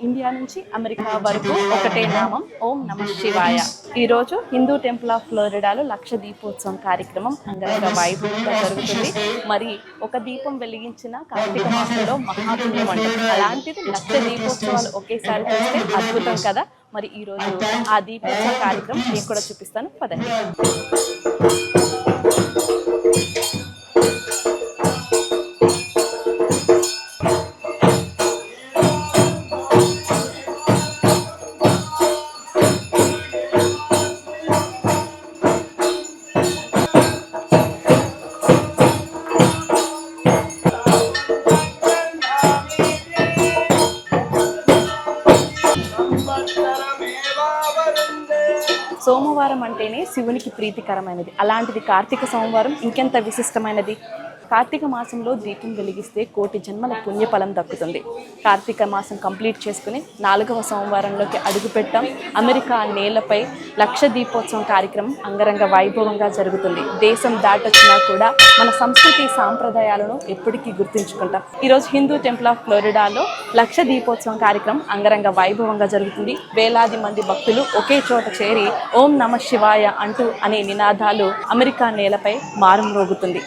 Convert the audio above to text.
India నుంచి America వరకు ఒకటే నామం, ఓం నమ శివాయ. ఈరోజు హిందూ టెంపుల్ ఆఫ్ ఫ్లోరిడాలో లక్ష దీపోత్సవం కార్యక్రమం అంగరంగ వైభవంగా జరుగుతుంది. మరి ఒక దీపం వెలిగించిన కార్తీక మాసంలో మహాపుణ్యం అంటారు. అలాంటిది లక్ష దీపోత్సవాలు ఒకేసారి చూస్తే అద్భుతం కదా. మరి ఈరోజు ఆ దీపోత్సవ కార్యక్రమం మీకు కూడా చూపిస్తాను, పదండి. సోమవారం అంటేనే శివునికి ప్రీతికరమైనది. అలాంటిది కార్తీక సోమవారం ఇంకెంత విశిష్టమైనది. కార్తీక మాసంలో దీపం వెలిగిస్తే కోటి జన్మల పుణ్యఫలం దక్కుతుంది. కార్తీక మాసం కంప్లీట్ చేసుకుని 4వ సోమవారంలోకి అడుగుపెట్టాం. అమెరికా నేలపై లక్ష దీపోత్సవం కార్యక్రమం అంగరంగ వైభవంగా జరుగుతుంది. దేశం దాటొచ్చినా కూడా మన సంస్కృతి సాంప్రదాయాలను ఎప్పటికీ గుర్తుంచుకుంటాం. ఈరోజు హిందూ టెంపుల్ ఆఫ్ ఫ్లోరిడాలో లక్ష దీపోత్సవం కార్యక్రమం అంగరంగ వైభవంగా జరుగుతుంది. వేలాది మంది భక్తులు ఒకే చోట చేరి ఓం నమ శివాయ అంటూ అనే నినాదాలు అమెరికా నేలపై మారుమ్రోగుతుంది.